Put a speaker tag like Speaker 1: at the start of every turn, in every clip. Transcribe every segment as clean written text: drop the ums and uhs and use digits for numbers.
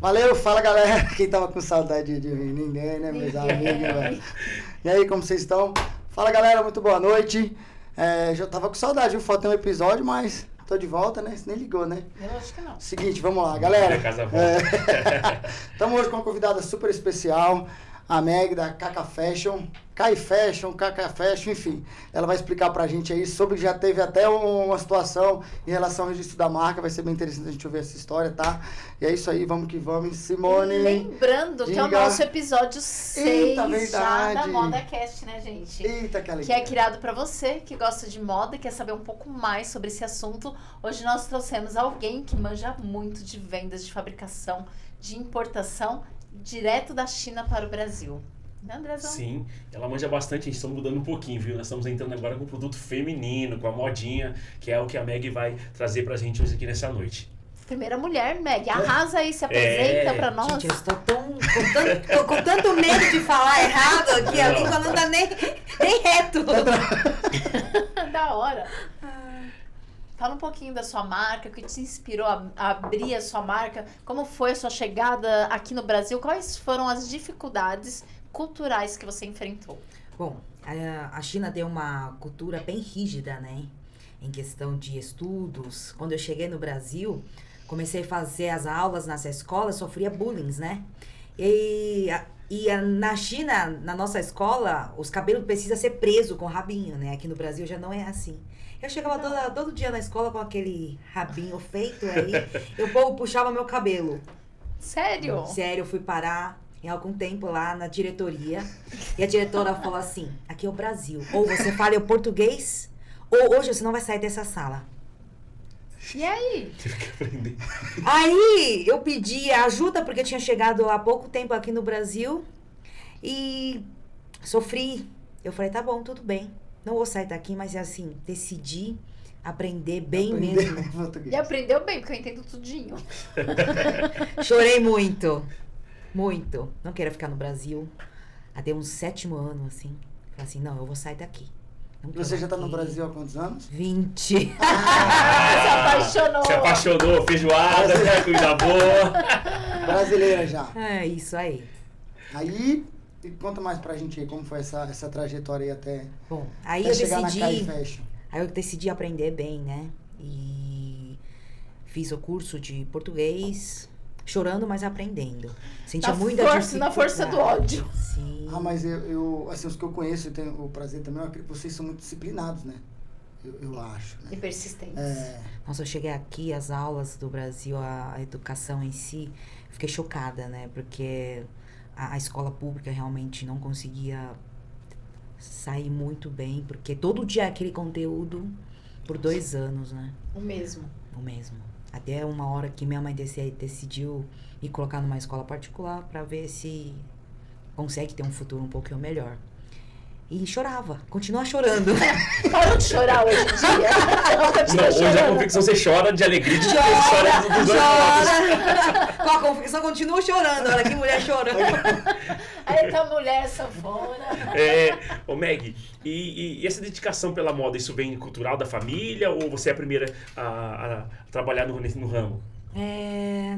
Speaker 1: Valeu, fala galera. Quem tava com saudade de vir? Ninguém, né, meus amigos, velho? E aí, como vocês estão? Fala galera, muito boa noite. Já tava com saudade, viu? Falta um episódio, mas tô de volta, né? Você nem ligou, né?
Speaker 2: Eu acho que não.
Speaker 1: Seguinte, vamos lá, galera. Estamos hoje com uma convidada super especial, a Meg da Kaká Fashion, Kai Fashion, Kaká Fashion, enfim. Ela vai explicar pra gente aí sobre, já teve até uma situação em relação ao registro da marca, vai ser bem interessante a gente ouvir essa história, tá? E é isso aí, vamos que vamos, Simone.
Speaker 2: Lembrando que é o nosso episódio 6
Speaker 1: Eita,
Speaker 2: já da ModaCast, né, gente?
Speaker 1: Eita, que alegria.
Speaker 2: Que é criado pra você que gosta de moda e quer saber um pouco mais sobre esse assunto. Hoje nós trouxemos alguém que manja muito de vendas, de fabricação, de importação, direto da China para o Brasil. Né, Andrezão?
Speaker 3: Sim, ela manja bastante, a gente está mudando um pouquinho, viu? Nós estamos entrando agora com o produto feminino, com a modinha, que é o que a Meg vai trazer pra gente hoje aqui nessa noite.
Speaker 2: Primeira mulher, Meg, arrasa aí, se apresenta pra nós.
Speaker 4: Gente, eu estou com tanto medo de falar errado aqui, a língua não dá nem reto.
Speaker 2: Da hora. Fala um pouquinho da sua marca, o que te inspirou a abrir a sua marca, como foi a sua chegada aqui no Brasil, quais foram as dificuldades culturais que você enfrentou?
Speaker 4: Bom, a China tem uma cultura bem rígida, né? Em questão de estudos. Quando eu cheguei no Brasil, comecei a fazer as aulas nessa escola, sofria bullying, né? E na China, na nossa escola, os cabelos precisam ser presos com rabinho, né? Aqui no Brasil já não é assim. Eu chegava todo dia na escola com aquele rabinho feito aí, e o povo puxava meu cabelo.
Speaker 2: Sério?
Speaker 4: Sério, eu fui parar em algum tempo lá na diretoria, e a diretora falou assim, aqui é o Brasil, ou você fala o português, ou hoje você não vai sair dessa sala.
Speaker 2: E aí?
Speaker 3: Tive que aprender.
Speaker 4: Aí eu pedi ajuda, porque eu tinha chegado há pouco tempo aqui no Brasil, e sofri. Eu falei, tá bom, tudo bem, não vou sair daqui, mas assim, decidi aprender bem mesmo.
Speaker 2: E aprendeu bem, porque eu entendo tudinho.
Speaker 4: Chorei muito. Muito. Não quero ficar no Brasil. Até uns 7º ano, assim. Falei assim, não, eu vou sair daqui.
Speaker 1: Você já tá no Brasil há quantos anos?
Speaker 4: 20.
Speaker 2: Se apaixonou.
Speaker 3: Se apaixonou, feijoada, comida boa.
Speaker 1: Brasileira já.
Speaker 4: É, isso aí.
Speaker 1: Aí, conta mais pra gente aí, como foi essa trajetória aí até
Speaker 4: Bom, aí
Speaker 1: até
Speaker 4: eu
Speaker 1: chegar
Speaker 4: decidi...
Speaker 1: na Kai Fashion.
Speaker 4: Aí eu decidi aprender bem, né? E fiz o curso de português, chorando, mas aprendendo. Sentia muita dificuldade.
Speaker 2: Na força do ódio.
Speaker 4: Sim.
Speaker 1: Mas eu assim, os que eu conheço, eu tenho o prazer também, vocês são muito disciplinados, né? Eu acho, né?
Speaker 2: E persistentes.
Speaker 4: Nossa, eu cheguei aqui, as aulas do Brasil, a educação em si, fiquei chocada, né? Porque a escola pública realmente não conseguia sair muito bem, porque todo dia aquele conteúdo por 2 anos, né?
Speaker 2: O mesmo.
Speaker 4: O mesmo. Até uma hora que minha mãe decidiu me colocar numa escola particular para ver se consegue ter um futuro um pouquinho melhor. E chorava, continua chorando.
Speaker 2: Parou de chorar hoje em dia.
Speaker 3: Não, hoje a confecção você chora de alegria, de chora dos dois lados.
Speaker 4: Com a confecção continua chorando, olha que mulher chorando.
Speaker 2: Aí tá mulher sanfona.
Speaker 3: Ô Meg, e essa dedicação pela moda, isso vem cultural da família ou você é a primeira a trabalhar no ramo?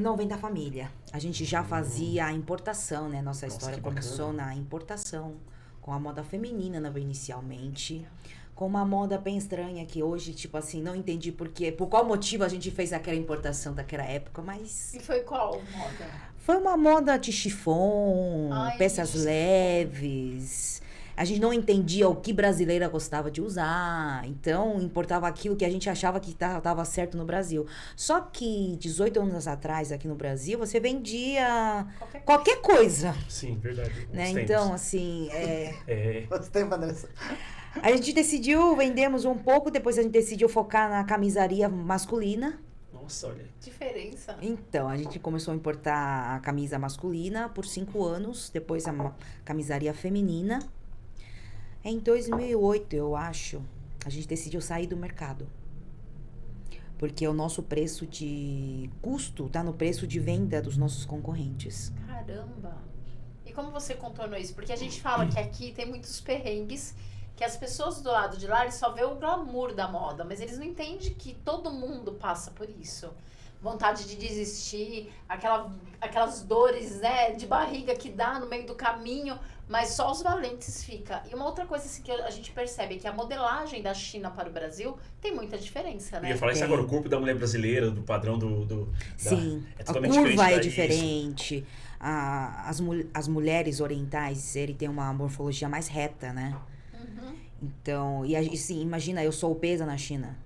Speaker 4: Não, vem da família. A gente já fazia a importação, né? Nossa história começou na importação, com a moda feminina inicialmente, com uma moda bem estranha que hoje, tipo assim, não entendi por qual motivo a gente fez aquela importação daquela época, mas...
Speaker 2: E foi qual moda?
Speaker 4: Foi uma moda de chiffon, peças
Speaker 2: de
Speaker 4: leves. A gente não entendia o que brasileira gostava de usar, então importava aquilo que a gente achava que estava certo no Brasil. Só que 18 anos atrás, aqui no Brasil, você vendia qualquer coisa.
Speaker 3: Sim, verdade.
Speaker 4: Né? Então, assim...
Speaker 1: Quanto tempo, Andressa?
Speaker 4: A gente decidiu, vendemos um pouco, depois a gente decidiu focar na camisaria masculina.
Speaker 3: Nossa, olha.
Speaker 2: Diferença.
Speaker 4: Então, a gente começou a importar a camisa masculina por 5 anos, depois a camisaria feminina. Em 2008, eu acho, a gente decidiu sair do mercado. Porque o nosso preço de custo está no preço de venda dos nossos concorrentes.
Speaker 2: Caramba! E como você contornou isso? Porque a gente fala que aqui tem muitos perrengues, que as pessoas do lado de lá eles só vê o glamour da moda, mas eles não entendem que todo mundo passa por isso. vontade de desistir, aquelas dores, né, de barriga que dá no meio do caminho, mas só os valentes ficam. E uma outra coisa assim, que a gente percebe é que a modelagem da China para o Brasil tem muita diferença, né?
Speaker 3: Eu ia falar isso agora, o corpo da mulher brasileira, do padrão
Speaker 4: Sim,
Speaker 3: é
Speaker 4: a
Speaker 3: totalmente
Speaker 4: curva é
Speaker 3: diferente.
Speaker 4: diferente. As mulheres orientais, ele tem uma morfologia mais reta, né? Então, e assim, imagina, eu sou obesa na China.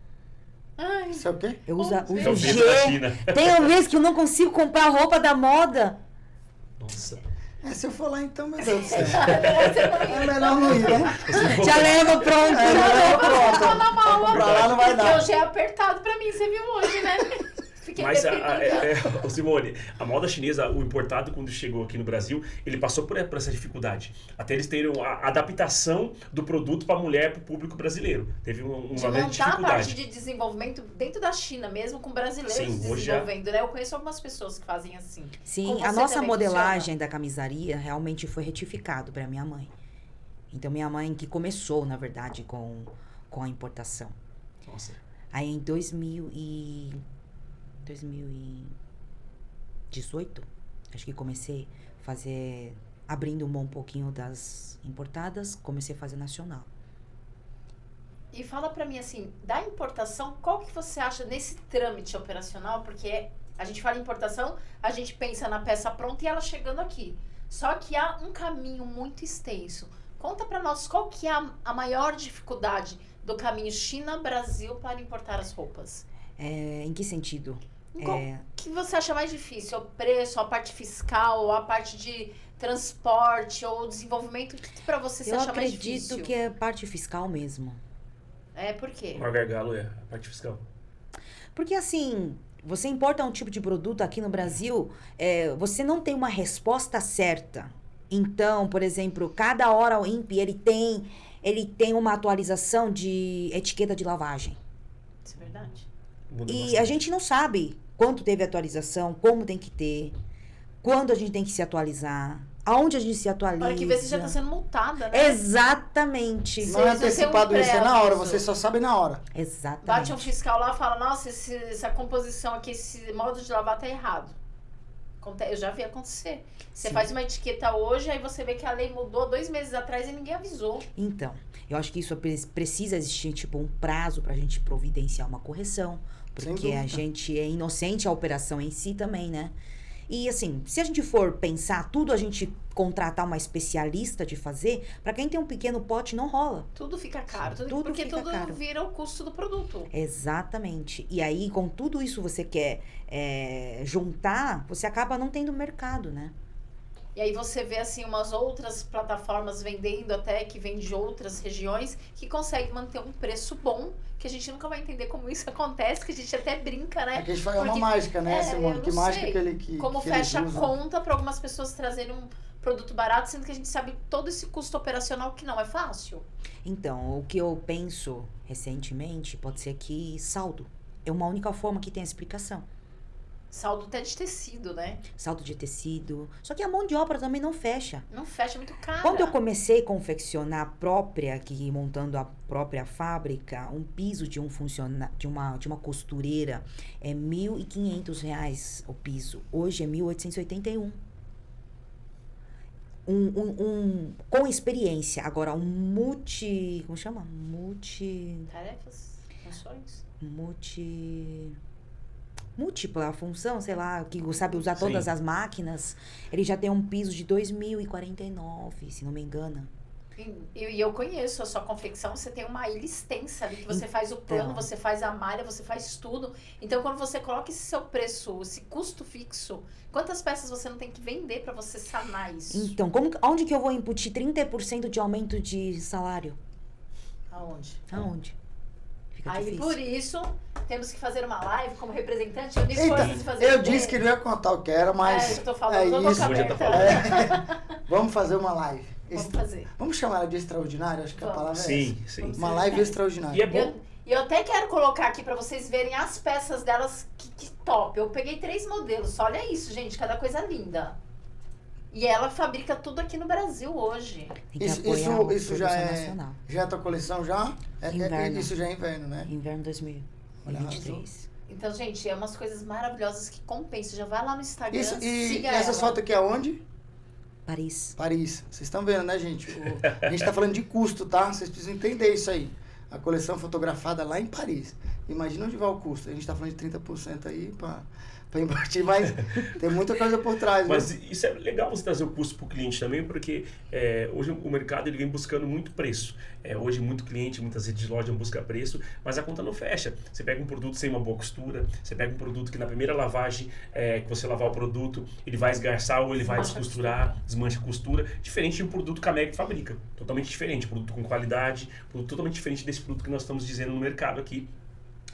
Speaker 2: Ai,
Speaker 1: Isso é o quê?
Speaker 4: Eu uso
Speaker 3: Obesa
Speaker 4: G.
Speaker 3: na China.
Speaker 4: Tem vezes que eu não consigo comprar roupa da moda.
Speaker 3: Nossa.
Speaker 1: Se eu for lá, então, meu Deus do céu. É melhor não ir, né?
Speaker 4: Já leva pronto.
Speaker 2: tá na mala.
Speaker 1: Pra lá não vai
Speaker 2: Porque
Speaker 1: dar.
Speaker 2: hoje é apertado pra mim, você viu hoje, né? Fiquei
Speaker 3: Mas,
Speaker 2: deprimida.
Speaker 3: ô Simone, a moda chinesa, o importado, quando chegou aqui no Brasil, ele passou por essa dificuldade. Até eles terem a adaptação do produto para a mulher, para o público brasileiro. Teve uma
Speaker 2: De
Speaker 3: grande
Speaker 2: montar a parte
Speaker 3: dificuldade.
Speaker 2: de desenvolvimento dentro da China mesmo, com brasileiros
Speaker 3: Sim, hoje
Speaker 2: desenvolvendo, né? Eu conheço algumas pessoas que fazem assim. Com
Speaker 4: Sim,
Speaker 2: você
Speaker 4: a nossa
Speaker 2: também
Speaker 4: modelagem da camisaria realmente foi retificado para minha mãe. Então, minha mãe que começou, na verdade, com a importação.
Speaker 3: Nossa.
Speaker 4: Aí, em 2018, acho que comecei a fazer, abrindo mão um pouquinho das importadas, comecei a fazer nacional.
Speaker 2: E fala pra mim assim, da importação, qual que você acha nesse trâmite operacional? Porque a gente fala em importação, a gente pensa na peça pronta e ela chegando aqui. Só que há um caminho muito extenso. Conta pra nós qual que é a maior dificuldade do caminho China-Brasil para importar as roupas.
Speaker 4: Em que sentido?
Speaker 2: Qual que você acha mais difícil? O preço, a parte fiscal, a parte de transporte ou desenvolvimento? O que pra você
Speaker 4: Eu
Speaker 2: acha mais difícil?
Speaker 4: acredito que é parte fiscal mesmo.
Speaker 2: Por quê?
Speaker 3: O maior gargalo é a parte fiscal.
Speaker 4: Porque assim, você importa um tipo de produto aqui no Brasil, você não tem uma resposta certa. Então, por exemplo, cada hora o INPE, ele tem uma atualização de etiqueta de lavagem.
Speaker 2: Isso é verdade.
Speaker 3: Muda
Speaker 4: E
Speaker 3: bastante.
Speaker 4: a gente não sabe quanto teve atualização, como tem que ter, quando a gente tem que se atualizar, aonde a gente se atualiza.
Speaker 2: Olha que vê se já tá sendo multada, né?
Speaker 4: Exatamente.
Speaker 1: Não é
Speaker 2: Vocês não têm um
Speaker 1: antecipado isso, é na hora,
Speaker 2: pré-aviso.
Speaker 1: você só sabe na hora.
Speaker 4: Exatamente.
Speaker 2: Bate um fiscal lá e fala, nossa, essa composição aqui, esse modo de lavar tá errado. Eu já vi acontecer. Você
Speaker 4: Sim.
Speaker 2: faz uma etiqueta hoje, aí você vê que a lei mudou 2 meses atrás e ninguém avisou.
Speaker 4: Então, eu acho que isso precisa existir, tipo, um prazo pra gente providenciar uma correção.
Speaker 1: Sem
Speaker 4: Porque a
Speaker 1: dúvida.
Speaker 4: gente é inocente a operação em si também, né? E assim, se a gente for pensar tudo, a gente contratar uma especialista de fazer, pra quem tem um pequeno pote, não rola.
Speaker 2: Tudo fica caro.
Speaker 4: Tudo
Speaker 2: porque
Speaker 4: fica
Speaker 2: tudo
Speaker 4: caro.
Speaker 2: vira o custo do produto.
Speaker 4: Exatamente. E aí, com tudo isso você quer juntar, você acaba não tendo mercado, né?
Speaker 2: E aí você vê, assim, umas outras plataformas vendendo até, que vem de outras regiões, que conseguem manter um preço bom, que a gente nunca vai entender como isso acontece, que a gente até brinca, né?
Speaker 1: Aqui a gente faz uma
Speaker 2: Porque-
Speaker 1: mágica, né,
Speaker 2: eu
Speaker 1: Simone?
Speaker 2: não
Speaker 1: Que mágica
Speaker 2: sei
Speaker 1: que ele que
Speaker 2: Como
Speaker 1: que eles
Speaker 2: fecha a
Speaker 1: usam.
Speaker 2: conta para algumas pessoas trazerem um produto barato, sendo que a gente sabe todo esse custo operacional que não é fácil.
Speaker 4: Então, o que eu penso recentemente pode ser que saldo é uma única forma que tem a explicação.
Speaker 2: Saldo até de tecido, né?
Speaker 4: Saldo de tecido. Só que a mão de obra também não fecha.
Speaker 2: Não fecha, muito caro.
Speaker 4: Quando eu comecei a confeccionar a própria, aqui montando a própria fábrica, um piso de de uma costureira é R$ 1.500 o piso. Hoje é 1.881. Com experiência. Agora, como chama?
Speaker 2: Tarefas, funções.
Speaker 4: Múltipla função, sei lá, que sabe usar
Speaker 3: Sim.
Speaker 4: todas as máquinas. Ele já tem um piso de 2.049, se não me engano.
Speaker 2: E eu conheço a sua confecção, você tem uma ilha extensa ali, que você faz o plano, você faz a malha, você faz tudo. Então, quando você coloca esse seu preço, esse custo fixo, quantas peças você não tem que vender para você sanar isso?
Speaker 4: Então, onde que eu vou imputir 30% de aumento de salário?
Speaker 2: Aonde?
Speaker 4: Aonde? Fica
Speaker 2: Aí,
Speaker 4: difícil.
Speaker 2: por isso, temos que fazer uma live como representante, unir
Speaker 1: Eita,
Speaker 2: forças e fazer
Speaker 1: eu
Speaker 2: um
Speaker 1: disse que não ia contar o que era, mas
Speaker 2: isso que eu tô falando, tô
Speaker 1: isso.
Speaker 2: boca
Speaker 3: Hoje já tá
Speaker 2: aberta.
Speaker 1: Vamos fazer uma live.
Speaker 2: Vamos fazer.
Speaker 1: Vamos chamar ela de extraordinária? Acho que a
Speaker 2: Vamos.
Speaker 1: palavra é
Speaker 3: Sim,
Speaker 1: essa.
Speaker 3: sim.
Speaker 1: Uma live extraordinária.
Speaker 3: E é bom.
Speaker 2: E eu até quero colocar aqui pra vocês verem as peças delas, que top. Eu peguei 3 modelos, olha isso, gente, cada coisa linda. E ela fabrica tudo aqui no Brasil hoje.
Speaker 4: Tem que
Speaker 1: Isso
Speaker 4: apoiar a
Speaker 1: já
Speaker 4: produção
Speaker 1: é.
Speaker 4: nacional.
Speaker 1: Já é a tua coleção já?
Speaker 4: Inverno.
Speaker 1: Isso já é inverno, né?
Speaker 4: Inverno 2023.
Speaker 2: Então, gente, é umas coisas maravilhosas que compensam. Já vai lá no Instagram,
Speaker 1: Isso, e
Speaker 2: siga
Speaker 1: essas
Speaker 2: ela.
Speaker 1: fotos aqui é onde?
Speaker 4: Paris.
Speaker 1: Paris. Vocês estão vendo, né, gente? A gente tá falando de custo, tá? Vocês precisam entender isso aí. A coleção fotografada lá em Paris. Imagina onde vai o custo. A gente tá falando de 30% aí pra invertir, mas tem muita coisa por trás.
Speaker 3: Mas
Speaker 1: né?
Speaker 3: isso é legal você trazer o custo para o cliente também, porque hoje o mercado ele vem buscando muito preço. Hoje muito cliente, muitas redes de loja buscam preço, mas a conta não fecha. Você pega um produto sem uma boa costura, você pega um produto que na primeira lavagem, que você lavar o produto, ele vai esgarçar ou ele vai descosturar, desmancha a costura, diferente de um produto que a Meg fabrica. Totalmente diferente, produto com qualidade, produto totalmente diferente desse produto que nós estamos dizendo no mercado aqui.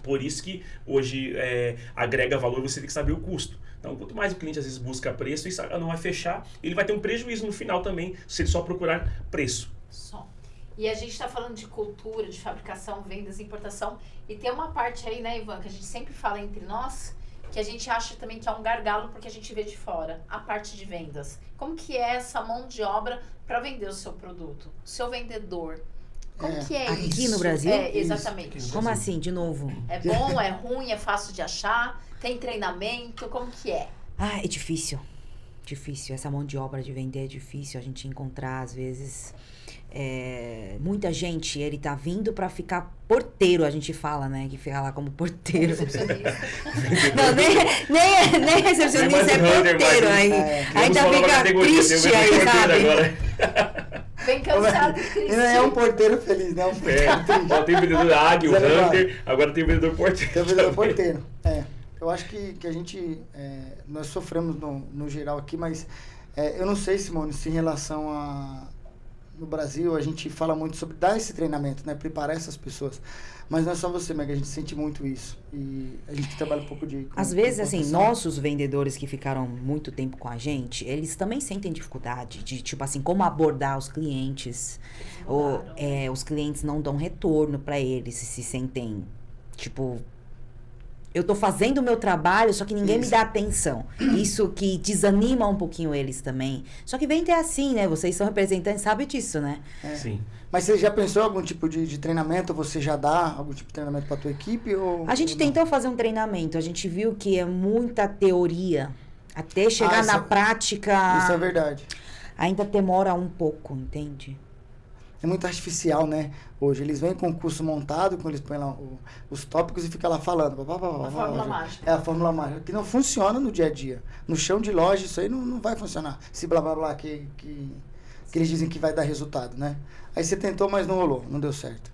Speaker 3: Por isso que hoje agrega valor, você tem que saber o custo. Então, quanto mais o cliente às vezes busca preço, isso não vai fechar, ele vai ter um prejuízo no final também, se ele só procurar preço.
Speaker 2: Só. E a gente está falando de cultura, de fabricação, vendas, importação. E tem uma parte aí, né, Ivan, que a gente sempre fala entre nós, que a gente acha também que é um gargalo porque a gente vê de fora. A parte de vendas. Como que é essa mão de obra para vender o seu produto? O seu vendedor. Como que é
Speaker 4: Aqui
Speaker 2: isso?
Speaker 4: no Brasil?
Speaker 2: Exatamente.
Speaker 3: Isso.
Speaker 4: Como assim, de novo?
Speaker 2: É bom, é ruim, é fácil de achar? Tem treinamento? Como que é?
Speaker 4: Ah, é difícil. Difícil. Essa mão de obra de vender é difícil a gente encontrar, às vezes. Muita gente, ele tá vindo pra ficar porteiro, a gente fala, né? Que fica lá como porteiro.
Speaker 2: Recepcionista.
Speaker 4: Não, nem recepcionista, é porteiro. Ainda fica triste aí, sabe?
Speaker 2: Bem cansado e
Speaker 1: E
Speaker 2: triste.
Speaker 1: não é um porteiro feliz, né? Um porteiro triste.
Speaker 3: Tem o vendedor águia, o
Speaker 1: Zé
Speaker 3: hunter, agora tem o vendedor porteiro.
Speaker 1: Tem o vendedor porteiro. Eu acho que a gente, nós sofremos no geral aqui, mas eu não sei, Simone, se em relação no Brasil a gente fala muito sobre dar esse treinamento, né? Preparar essas pessoas. Mas não é só você, Meg, a gente sente muito isso. E a gente trabalha um pouco de...
Speaker 4: Às vezes, assim,
Speaker 1: importação.
Speaker 4: nossos vendedores que ficaram muito tempo com a gente, eles também sentem dificuldade de, tipo assim, como abordar os clientes. Ou, os clientes não dão retorno pra eles, se sentem, tipo... Eu tô fazendo o meu trabalho, só que ninguém me dá atenção. Isso que desanima um pouquinho eles também. Só que vem ter assim, né? Vocês são representantes, sabem disso, né?
Speaker 3: Sim.
Speaker 1: Mas você já pensou em algum tipo de treinamento? Você já dá algum tipo de treinamento pra tua equipe?
Speaker 4: A gente tentou fazer um treinamento. A gente viu que é muita teoria. Até chegar na prática...
Speaker 1: Isso é verdade.
Speaker 4: Ainda demora um pouco, entende?
Speaker 1: É muito artificial, né? Hoje eles vêm com o curso montado, quando eles põem lá os tópicos e ficam lá falando.
Speaker 2: A fórmula mágica.
Speaker 1: É a fórmula mágica. Que não funciona no dia a dia. No chão de loja, isso aí não vai funcionar. Esse blá blá blá que eles dizem que vai dar resultado, né? Aí você tentou, mas não rolou, não deu certo.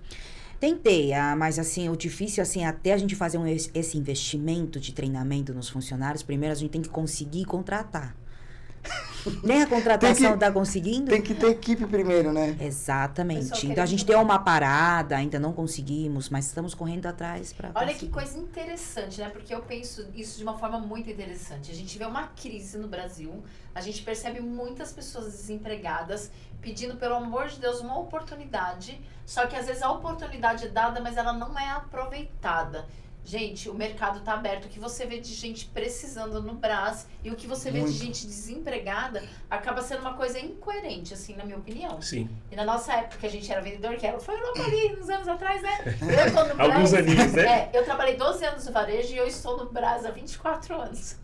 Speaker 4: Tentei, mas assim, o difícil, assim, até a gente fazer esse investimento de treinamento nos funcionários, primeiro a gente tem que conseguir contratar. Nem a contratação tá conseguindo?
Speaker 1: Tem que ter equipe primeiro, né?
Speaker 4: Exatamente. Então a gente deu uma parada, ainda não conseguimos, mas estamos correndo atrás para
Speaker 2: Olha que coisa interessante, né? Porque eu penso isso de uma forma muito interessante. A gente vê uma crise no Brasil, a gente percebe muitas pessoas desempregadas pedindo, pelo amor de Deus, uma oportunidade, só que às vezes a oportunidade é dada, mas ela não é aproveitada. Gente, o mercado tá aberto. O que você vê de gente precisando no Brás e o que você vê de gente desempregada acaba sendo uma coisa incoerente, assim, na minha opinião.
Speaker 3: Sim.
Speaker 2: E na nossa época, que a gente era vendedor, que foi Europa ali, uns anos atrás, né? Eu tô no Brás,
Speaker 3: Alguns aninhos, né?
Speaker 2: eu trabalhei 12 anos no varejo e eu estou no Brás há 24 anos.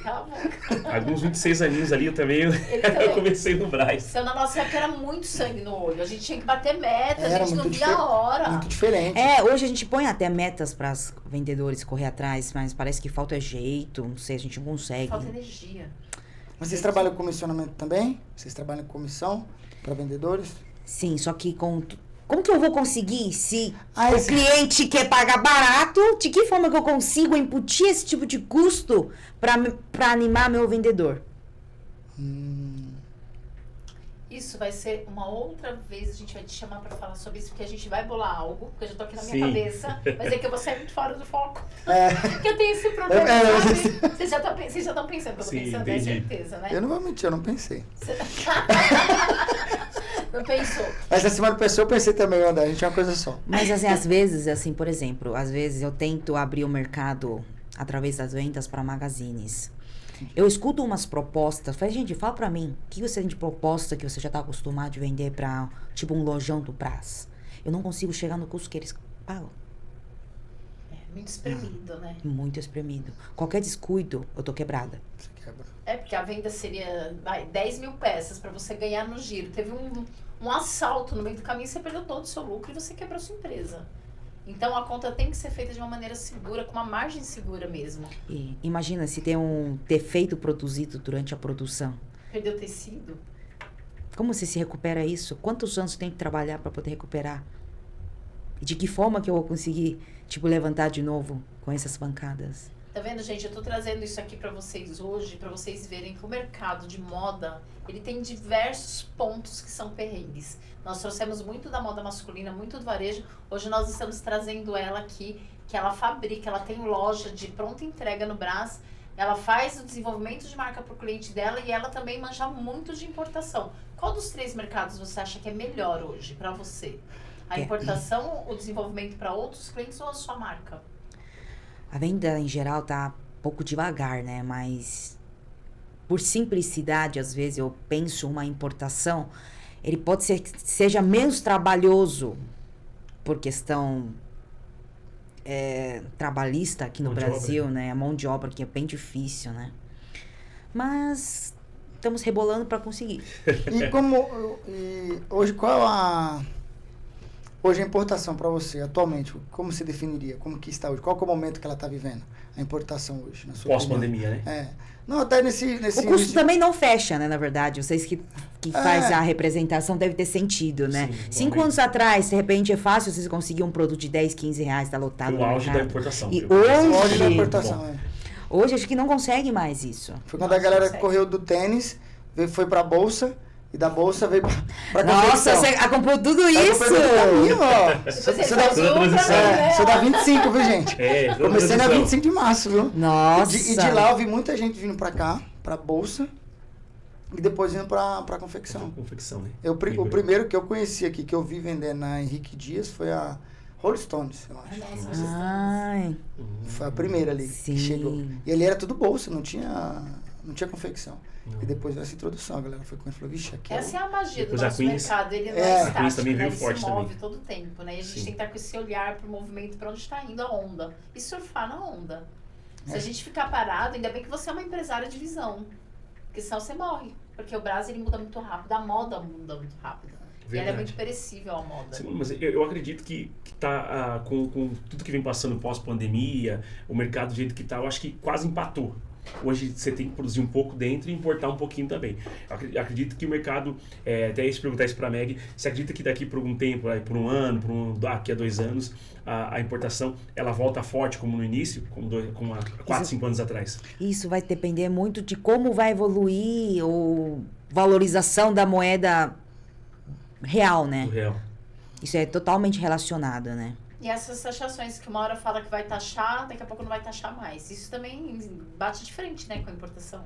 Speaker 2: Cala a boca.
Speaker 3: Alguns 26 aninhos ali eu também, eu comecei no Brás.
Speaker 2: Então, na nossa época era muito sangue no olho. A gente tinha que bater meta, a
Speaker 1: Era
Speaker 2: gente não
Speaker 1: muito
Speaker 2: via a hora.
Speaker 1: Muito diferente.
Speaker 4: Hoje a gente põe até metas para os vendedores correr atrás, mas parece que falta jeito, não sei, a gente não consegue.
Speaker 2: Falta energia.
Speaker 1: Mas vocês trabalham com comissionamento também? Vocês trabalham com comissão para vendedores?
Speaker 4: Sim, só que como que eu vou conseguir se
Speaker 1: Ah,
Speaker 4: o
Speaker 1: esse-
Speaker 4: cliente quer pagar barato? De que forma que eu consigo embutir esse tipo de custo para animar meu vendedor?
Speaker 2: Isso vai ser uma outra vez, a gente vai te chamar pra falar sobre isso, porque a gente vai bolar algo, porque eu já tô aqui na minha
Speaker 3: Sim.
Speaker 2: cabeça, mas é que eu vou sair muito fora do foco.
Speaker 1: É,
Speaker 2: Porque eu tenho esse problema,
Speaker 1: É,
Speaker 2: sabe? Vocês já estão pensando que eu tô
Speaker 3: Sim,
Speaker 2: pensando, é
Speaker 3: entendi.
Speaker 2: certeza, né?
Speaker 1: eu não vou mentir, eu não pensei.
Speaker 2: Não pensou.
Speaker 1: Essa semana eu pensei também, André, a gente é uma coisa só.
Speaker 4: Mas assim, às vezes, assim, por exemplo, às vezes eu tento abrir o mercado através das vendas para magazines. Eu escuto umas propostas, falei, gente, fala pra mim, o que você tem de proposta que você já tá acostumado de vender pra, tipo, um lojão do Brás? Eu não consigo chegar no custo que eles pagam.
Speaker 2: Muito espremido, né?
Speaker 4: Muito espremido. Qualquer descuido, eu tô quebrada.
Speaker 1: Você quebra.
Speaker 2: Porque a venda seria 10 mil peças para você ganhar no giro. Teve um assalto no meio do caminho, você perdeu todo o seu lucro e você quebrou sua empresa. Então a conta tem que ser feita de uma maneira segura, com uma margem segura mesmo.
Speaker 4: E imagina se tem um defeito produzido durante a produção.
Speaker 2: Perdeu tecido.
Speaker 4: Como você se recupera isso? Quantos anos tem que trabalhar para poder recuperar? E de que forma que eu vou conseguir, levantar de novo com essas pancadas?
Speaker 2: Tá vendo, gente? Eu tô trazendo isso aqui pra vocês hoje, pra vocês verem que o mercado de moda, ele tem diversos pontos que são perrengues. Nós trouxemos muito da moda masculina, muito do varejo. Hoje nós estamos trazendo ela aqui, que ela fabrica, ela tem loja de pronta entrega no Brás. Ela faz o desenvolvimento de marca pro cliente dela e ela também manja muito de importação. Qual dos 3 mercados você acha que é melhor hoje pra você? A importação, o desenvolvimento para outros clientes ou a sua marca?
Speaker 4: A venda, em geral, tá um pouco devagar, né? Mas, por simplicidade, às vezes, eu penso uma importação, ele pode ser que seja menos trabalhoso por questão trabalhista aqui no Brasil, né? A mão de obra que é bem difícil, né? Mas estamos rebolando para conseguir.
Speaker 1: E hoje, hoje a importação para você, atualmente, como se definiria? Como que está hoje? Qual que é o momento que ela está vivendo? A importação hoje, na sua
Speaker 3: Pós-pandemia, né?
Speaker 1: É. Não, até nesse
Speaker 4: O custo também não fecha, né, na verdade. Vocês que faz a representação deve ter sentido, né?
Speaker 3: Sim,
Speaker 4: 5 anos atrás, de repente, é fácil vocês conseguirem um produto de 10, 15 reais, tá lotado
Speaker 3: O
Speaker 4: no
Speaker 3: auge da
Speaker 4: mercado.
Speaker 3: importação.
Speaker 4: E
Speaker 1: O auge da
Speaker 4: hoje,
Speaker 1: importação,
Speaker 4: hoje acho que não consegue mais isso.
Speaker 1: Foi quando a galera correu do tênis, foi pra bolsa, e da bolsa veio pra
Speaker 4: Nossa,
Speaker 1: confecção.
Speaker 4: você comprou tudo
Speaker 1: Aí
Speaker 4: isso?
Speaker 1: eu comprei tudo caminho, ó.
Speaker 2: Você
Speaker 1: dá-
Speaker 3: toda a transição.
Speaker 1: Sou da 25, viu, gente? Comecei na 25 de março, viu?
Speaker 4: Nossa.
Speaker 1: E de lá eu vi muita gente vindo pra cá, pra bolsa, e depois indo pra confecção.
Speaker 3: Confecção, né?
Speaker 1: O primeiro que eu conheci aqui, que eu vi vendendo na Henrique Dias, foi a Rolling Stones, eu acho.
Speaker 4: Ai,
Speaker 1: Foi a primeira ali
Speaker 4: Sim.
Speaker 1: que chegou. E ali era tudo bolsa, não tinha confecção. E depois veio essa introdução, a galera foi com e falou, vixe, aqui
Speaker 2: Essa é a magia do
Speaker 3: Depois a
Speaker 2: nosso
Speaker 3: Queens-
Speaker 2: mercado. Ele não
Speaker 1: É.
Speaker 2: é
Speaker 1: A
Speaker 3: Queens
Speaker 2: estático,
Speaker 3: também
Speaker 2: né?
Speaker 3: veio
Speaker 2: Ele se
Speaker 3: forte
Speaker 2: move
Speaker 3: também.
Speaker 2: todo o tempo, né? E a gente
Speaker 3: Sim.
Speaker 2: tem que estar com esse olhar pro movimento, pra onde está indo a onda. E surfar na onda. Se a gente ficar parado, ainda bem que você é uma empresária de visão. Porque senão você morre. Porque o Brasil ele muda muito rápido, a moda muda muito rápido. E ela é
Speaker 3: Verdade.
Speaker 2: muito perecível, a moda.
Speaker 3: Sim, mas eu acredito que tá com tudo que vem passando pós-pandemia, o mercado do jeito que tá, eu acho que quase empatou. Hoje você tem que produzir um pouco dentro e importar um pouquinho também. Eu acredito que o mercado, até ia perguntar isso para a Meg, você acredita que daqui por algum tempo, por um ano, daqui a 2 anos, a importação ela volta forte como no início, como há 4, 5 anos atrás?
Speaker 4: isso vai depender muito de como vai evoluir ou valorização da moeda real, né?
Speaker 3: Do real.
Speaker 4: Isso é totalmente relacionado, né?
Speaker 2: E essas taxações que uma hora fala que vai taxar, daqui a pouco não vai taxar mais. Isso também bate de frente, né, com a importação.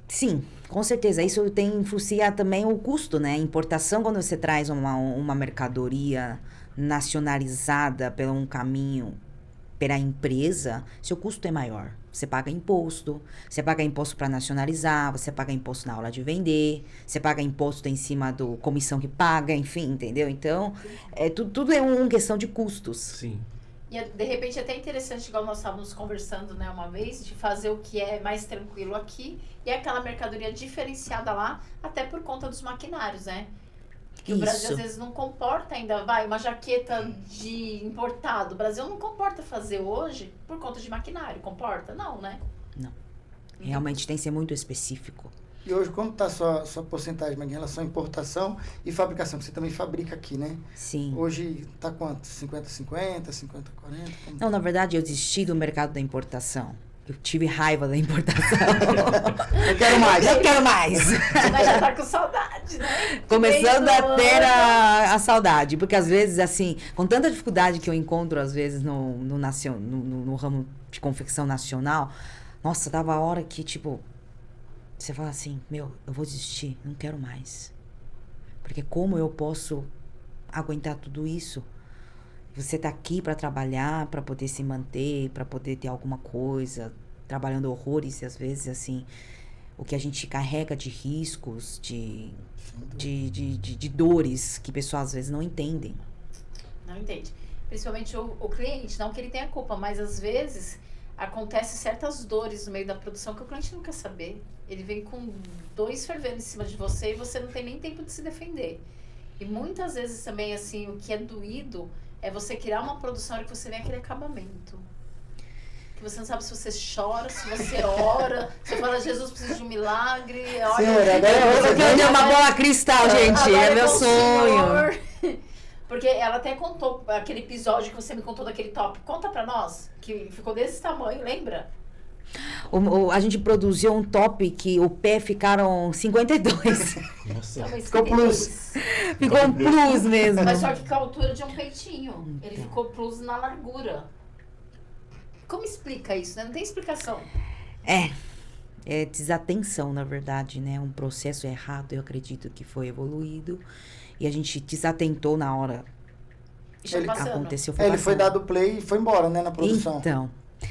Speaker 4: Sim, com certeza. Isso tem influencia também o custo, né? Importação, quando você traz uma mercadoria nacionalizada por um caminho pela empresa, seu custo é maior. Você paga imposto para nacionalizar, você paga imposto na hora de vender, você paga imposto em cima do comissão que paga, enfim, entendeu? Então, tudo é uma questão de custos.
Speaker 3: Sim.
Speaker 2: E de repente é até interessante, igual nós estávamos conversando, né, uma vez, de fazer o que é mais tranquilo aqui e aquela mercadoria diferenciada lá, até por conta dos maquinários, né? Que o Brasil às vezes não comporta ainda, uma jaqueta de importado. O Brasil não comporta fazer hoje por conta de maquinário. Comporta? Não, né?
Speaker 4: Não. Realmente tem que ser muito específico.
Speaker 1: E hoje, como está a sua porcentagem, Meg, em relação à importação e fabricação? Que você também fabrica aqui, né?
Speaker 4: Sim.
Speaker 1: Hoje está quanto? 50-50, 50-40?
Speaker 4: Não, na verdade, eu desisti do mercado da importação. Eu tive raiva da importação.
Speaker 1: Eu quero mais.
Speaker 4: Não quero mais.
Speaker 2: Mas já tá com saudade, né?
Speaker 4: Começando
Speaker 2: Bem
Speaker 4: a ter
Speaker 2: doida.
Speaker 4: a saudade. Porque às vezes, assim, com tanta dificuldade que eu encontro, às vezes, no ramo de confecção nacional, nossa, dava a hora que, tipo, você fala assim, eu vou desistir, não quero mais. Porque como eu posso aguentar tudo isso? Você tá aqui para trabalhar, para poder se manter, para poder ter alguma coisa, trabalhando horrores, e às vezes, assim, o que a gente carrega de riscos, de dores, que pessoas às vezes não entendem.
Speaker 2: Não entende. principalmente o cliente, não que ele tenha culpa, mas às vezes acontece certas dores no meio da produção que o cliente não quer saber. Ele vem com 2 fervendo em cima de você e você não tem nem tempo de se defender. E muitas vezes também, assim, o que é doído é você criar uma produção e que você vê aquele acabamento. Que você não sabe se você chora, se você ora, você fala, Jesus precisa de um milagre. Olha,
Speaker 4: Eu dei uma bola cristal, gente. É meu sonho.
Speaker 2: Porque ela até contou aquele episódio que você me contou daquele top. Conta pra nós, que ficou desse tamanho, lembra?
Speaker 4: A gente produziu um top que o pé ficaram 52.
Speaker 3: Nossa.
Speaker 1: Ficou plus.
Speaker 4: Ficou um plus mesmo.
Speaker 2: Mas só que com a altura de um peitinho. Ele ficou plus na largura. Como explica isso, né? Não tem explicação.
Speaker 4: É desatenção, na verdade, né? Um processo errado, eu acredito que foi evoluído. E a gente desatentou na hora.
Speaker 2: Ele
Speaker 4: Aconteceu,
Speaker 1: Ele foi dado play e foi embora, né, na produção.
Speaker 4: Então,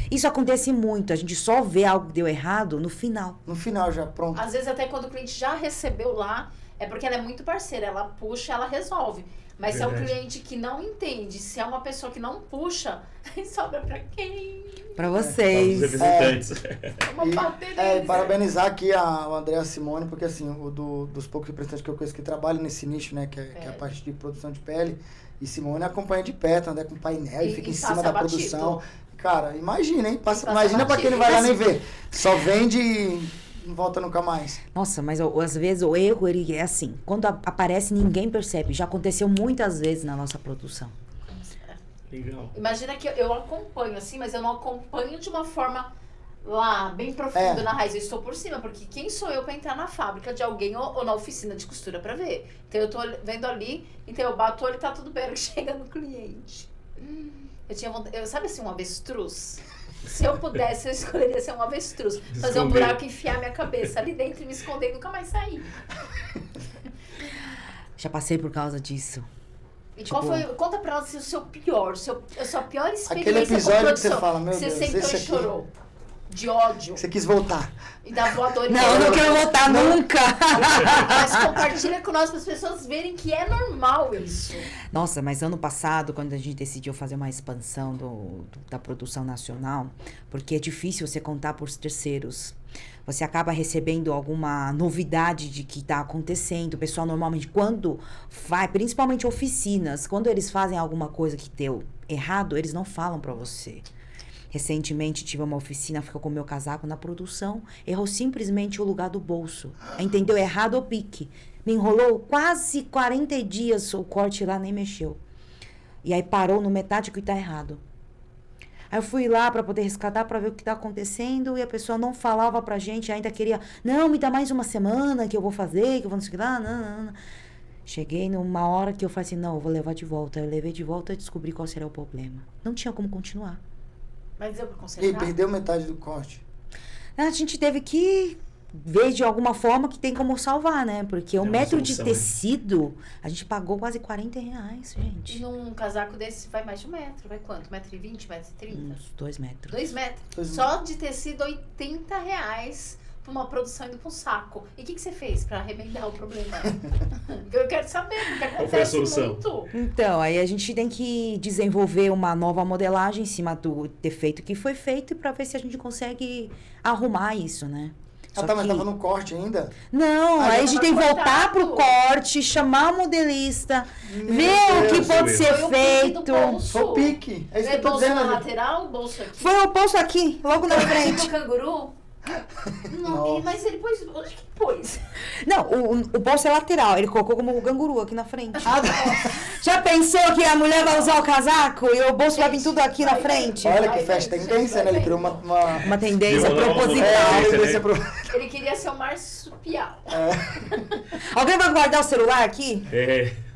Speaker 4: isso acontece muito. A gente só vê algo que deu errado no final.
Speaker 1: No final já, pronto.
Speaker 2: Às vezes até quando o cliente já recebeu lá, é porque ela é muito parceira. Ela puxa, ela resolve. Mas se é um cliente que não entende, se é uma pessoa que não puxa, aí sobra pra quem?
Speaker 4: Pra vocês.
Speaker 3: Para os representantes.
Speaker 2: Vamos bater neles.
Speaker 1: Parabenizar aqui o André Simone, porque assim, dos poucos representantes que eu conheço que trabalham nesse nicho, né, que é a parte de produção de pele, e Simone acompanha de perto, anda com painel e fica em cima da produção. Cara, imagina, hein? Imagina pra quem não vai lá nem ver. Só vende e não volta nunca mais.
Speaker 4: Nossa, mas às vezes o erro, ele é assim. Quando aparece, ninguém percebe. Já aconteceu muitas vezes na nossa produção.
Speaker 3: Legal.
Speaker 2: Imagina que eu acompanho assim, mas eu não acompanho de uma forma lá, bem profunda na raiz. Eu estou por cima, porque quem sou eu para entrar na fábrica de alguém ou na oficina de costura para ver? Então eu tô vendo ali, então eu bato o olho e tá tudo bem, que chega no cliente. Eu tinha vontade, sabe assim, um avestruz? Se eu pudesse, eu escolheria ser um avestruz. Fazer um buraco e enfiar minha cabeça ali dentro e me esconder e nunca mais sair.
Speaker 4: Já passei por causa disso.
Speaker 2: E qual foi, conta pra nós o seu pior, a sua pior experiência
Speaker 1: aquele episódio
Speaker 2: com produção.
Speaker 1: Que você fala, meu
Speaker 2: você
Speaker 1: Deus,
Speaker 2: sentou e chorou. De ódio.
Speaker 1: Você quis voltar.
Speaker 2: E da voadora.
Speaker 4: Não, não quero voltar nunca.
Speaker 2: Mas compartilha com nós para as pessoas verem que é normal isso.
Speaker 4: Nossa, mas ano passado, quando a gente decidiu fazer uma expansão da produção nacional, porque é difícil você contar por terceiros. Você acaba recebendo alguma novidade de que está acontecendo. O pessoal normalmente, quando vai, principalmente oficinas, quando eles fazem alguma coisa que deu errado, eles não falam para você. Recentemente tive uma oficina, ficou com o meu casaco na produção, errou simplesmente o lugar do bolso. Entendeu? Errado o pique. Me enrolou quase 40 dias, o corte lá nem mexeu. E aí parou no metade que tá errado. Aí eu fui lá para poder resgatar, para ver o que tá acontecendo, e a pessoa não falava pra gente, ainda queria, não, me dá mais uma semana que eu vou fazer, que eu vou não sei o que lá, não. Cheguei numa hora que eu falei assim, não, eu vou levar de volta. Eu levei de volta e descobri qual seria o problema. Não tinha como continuar.
Speaker 2: Mas deu pra consertar?
Speaker 1: E perdeu metade do corte.
Speaker 4: A gente teve que ver de alguma forma que tem como salvar, né? Porque o metro de tecido, a gente pagou quase R$40, gente.
Speaker 2: E num casaco desse vai mais de 1 metro, vai quanto? 1,20 m, 1,30 m?
Speaker 4: Uns 2 metros.
Speaker 2: 2 metros. Só de tecido, R$80 pra uma produção indo pra um saco. E o que você fez pra remendar o problema? Eu quero saber, porque acontece
Speaker 3: Qual foi a solução?
Speaker 2: muito.
Speaker 4: Então, aí a gente tem que desenvolver uma nova modelagem em cima do defeito que foi feito pra ver se a gente consegue arrumar isso, né?
Speaker 1: Mas tava no corte ainda?
Speaker 4: Não, aí a gente tem que voltar pro corte, chamar o modelista, ver o que pode ser feito.
Speaker 1: Foi o pique. É isso que eu tô
Speaker 2: bolso
Speaker 1: dizendo.
Speaker 2: na lateral, bolso aqui.
Speaker 4: Foi o bolso aqui, logo na frente.
Speaker 2: Tipo canguru? Não, mas ele pôs... Onde que pôs?
Speaker 4: Não, o bolso é lateral, ele colocou como o canguru aqui na frente. Já pensou que a mulher vai usar o casaco e o bolso vai vir tudo aqui na frente?
Speaker 1: Olha que festa tendência, né? Ele criou uma
Speaker 4: tendência proposital.
Speaker 2: Ele queria ser o marsupial.
Speaker 4: Alguém vai guardar o celular aqui?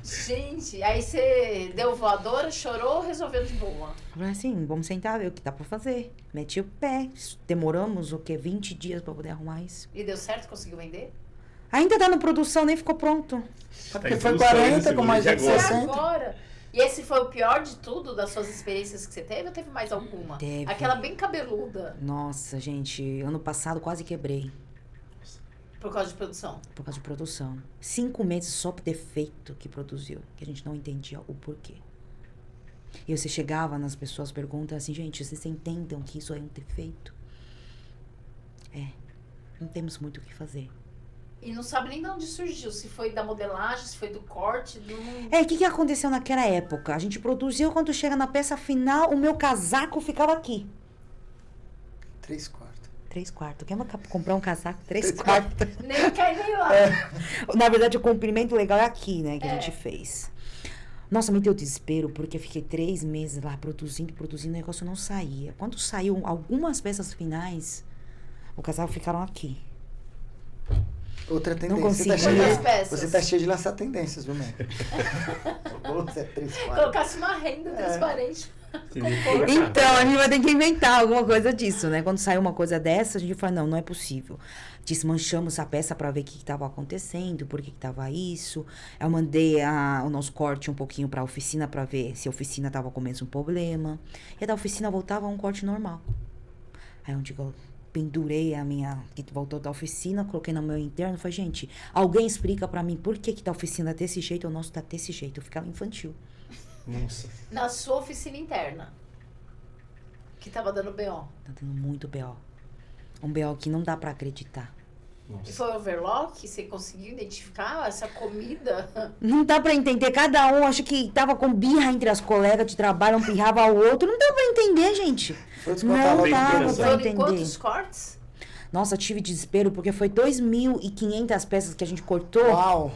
Speaker 2: Gente, aí você deu voadora, chorou, resolveu de boa.
Speaker 4: Falei assim, vamos sentar, ver o que dá pra fazer. Meti o pé, demoramos o quê? 20 dias pra poder arrumar isso.
Speaker 2: E deu certo? Conseguiu vender?
Speaker 4: Ainda tá na produção, nem ficou pronto.
Speaker 1: Porque foi 40 com mais de 60.
Speaker 2: Agora. E esse foi o pior de tudo das suas experiências que você teve ou teve mais alguma?
Speaker 4: Teve.
Speaker 2: Aquela bem cabeluda.
Speaker 4: Nossa, gente, ano passado quase quebrei.
Speaker 2: Por causa de produção?
Speaker 4: Por causa de produção. 5 meses só por defeito que produziu. Que a gente não entendia o porquê. E você chegava nas pessoas, pergunta assim, gente, vocês entendem que isso é um defeito? Não temos muito o que fazer.
Speaker 2: E não sabe nem de onde surgiu, se foi da modelagem, se foi do corte, do...
Speaker 4: O que aconteceu naquela época? A gente produziu, quando chega na peça final, o meu casaco ficava aqui.
Speaker 1: 3 quartos.
Speaker 4: 3 quartos. Quer comprar um casaco? 3 quartos.
Speaker 2: Nem cai nem lá.
Speaker 4: Na verdade, o comprimento legal é aqui, né? Que a gente fez. Nossa, me deu desespero, porque eu fiquei 3 meses lá produzindo, o negócio não saía. Quando saiu algumas peças finais, o casaco ficaram aqui.
Speaker 1: Outra tendência.
Speaker 4: Não consegui.
Speaker 1: Você tá cheio de lançar tendências, viu, Meg? Você é 3 quartos.
Speaker 2: Colocasse uma renda transparente.
Speaker 4: Então, a gente vai ter que inventar alguma coisa disso, né? Quando saiu uma coisa dessa, a gente fala, não é possível. Desmanchamos a peça para ver o que estava acontecendo, por que estava isso. Eu mandei o nosso corte um pouquinho para a oficina para ver se a oficina estava com o mesmo problema. E da oficina voltava um corte normal. Aí onde eu pendurei a minha, que voltou da oficina, coloquei no meu interno, falei, gente, alguém explica para mim por que da oficina tá desse jeito ou o nosso tá desse jeito. Eu ficava infantil.
Speaker 3: Nossa.
Speaker 2: Na sua oficina interna, que tava dando BO.
Speaker 4: Tá dando muito BO. Um BO que não dá para acreditar.
Speaker 2: E foi overlock? Você conseguiu identificar essa comida?
Speaker 4: Não dá pra entender. Cada um acho que tava com birra entre as colegas de trabalho, um pirrava o outro. Não dá pra entender, gente. Não dava pra
Speaker 2: Foram
Speaker 4: entender.
Speaker 2: quantos cortes?
Speaker 4: Nossa, tive desespero, porque foi 2.500 peças que a gente cortou.
Speaker 1: Uau!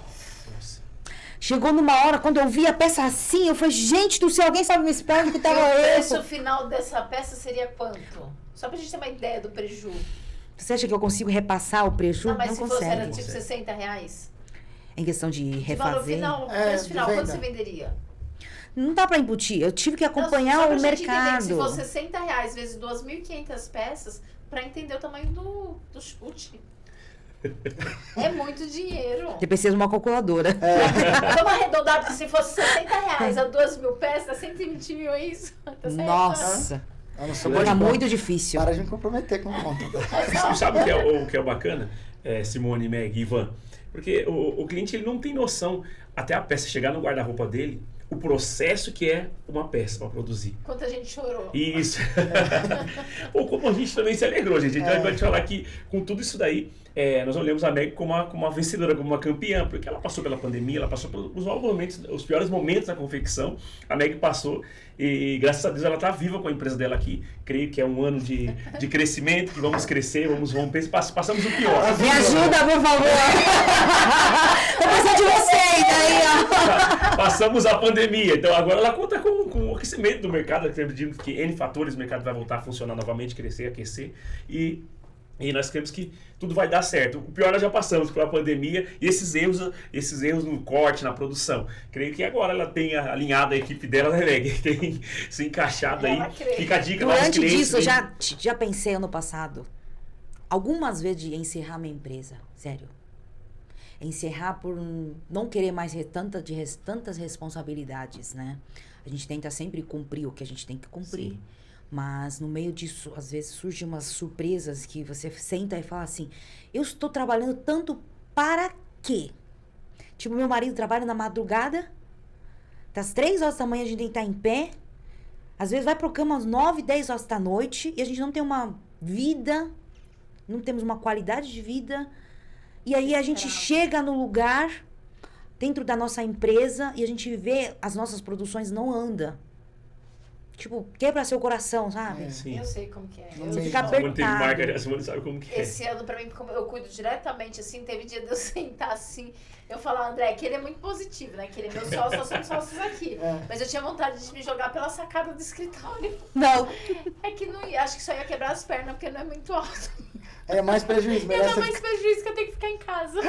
Speaker 4: Chegou numa hora, quando eu vi a peça assim, eu falei, gente do céu, alguém sabe me explicar onde que tava
Speaker 2: o
Speaker 4: eu?
Speaker 2: preço final dessa peça seria quanto? Só pra gente ter uma ideia do preju.
Speaker 4: Você acha que eu consigo repassar o preço?
Speaker 2: Não, mas
Speaker 4: não
Speaker 2: se
Speaker 4: consegue.
Speaker 2: fosse, era tipo R$60.
Speaker 4: Em questão de
Speaker 2: De valor
Speaker 4: refazer.
Speaker 2: final, preço final, quanto você venderia?
Speaker 4: Não dá pra embutir. Eu tive que acompanhar
Speaker 2: Só pra
Speaker 4: o
Speaker 2: gente entender que
Speaker 4: mercado.
Speaker 2: se fosse R$60 vezes 2.500 peças, pra entender o tamanho do chute. É muito dinheiro.
Speaker 4: Você precisa de uma calculadora.
Speaker 2: Vamos arredondar, porque se fosse R$60 a 2.000 peças, dá 120 mil, é isso? Tá certo?
Speaker 4: Nossa.
Speaker 1: Eu não sou bom de
Speaker 4: Tá
Speaker 1: conta.
Speaker 4: muito difícil.
Speaker 1: Para de me comprometer com conta.
Speaker 3: Sabe o que é o bacana, Simone, Meg, Ivan? Porque o cliente ele não tem noção, até a peça chegar no guarda-roupa dele, o processo que é uma peça para produzir.
Speaker 2: Quanta gente chorou.
Speaker 3: Isso. Ou como a gente também se alegrou, gente. A gente vai te falar que com tudo isso daí, nós olhamos a Meg como uma vencedora, como uma campeã, porque ela passou pela pandemia, ela passou pelos momentos, os piores momentos da confecção. A Meg passou e graças a Deus ela está viva com a empresa dela aqui. Creio que é um ano de crescimento, que vamos crescer, vamos romper. Passamos o pior.
Speaker 4: Me ajuda, por favor. Tô precisando de vocês aí, ó.
Speaker 3: Passamos a pandemia, então agora ela conta com o aquecimento do mercado, acreditamos que N fatores, o mercado vai voltar a funcionar novamente, crescer, aquecer, e nós queremos que tudo vai dar certo. O pior nós já passamos pela pandemia e esses erros no corte, na produção. Creio que agora ela tem alinhado a equipe dela, né, Meg? Tem se encaixado aí. Fica a dica para os
Speaker 4: Durante
Speaker 3: clientes.
Speaker 4: disso, eu já pensei ano passado, algumas vezes de encerrar minha empresa, sério. Encerrar por não querer mais tantas responsabilidades, né? A gente tenta sempre cumprir o que a gente tem que cumprir. Sim. Mas no meio disso, às vezes surgem umas surpresas que você senta e fala assim, eu estou trabalhando tanto para quê? Tipo, meu marido trabalha na madrugada, das 3 horas da manhã a gente tem que estar em pé, às vezes vai pro cama às 9, 10 horas da noite e a gente não tem uma vida, não temos uma qualidade de vida. E aí a gente chega no lugar, dentro da nossa empresa, e a gente vê as nossas produções não andam. Tipo, quebra seu coração, sabe?
Speaker 3: Sim.
Speaker 2: Eu sei como que é.
Speaker 4: Você fica
Speaker 3: apertado. A Simone sabe como que é.
Speaker 2: Esse ano, pra mim, como eu cuido diretamente, assim, teve dia de eu sentar assim, eu falar, André, que ele é muito positivo, né? Que ele é meu sócio, nós somos sócios aqui. Mas eu tinha vontade de me jogar pela sacada do escritório.
Speaker 4: Não.
Speaker 2: É que não ia, acho que só ia quebrar as pernas, porque não é muito alto.
Speaker 1: É mais prejuízo.
Speaker 2: Ia dar mais prejuízo que eu tenho que ficar em casa.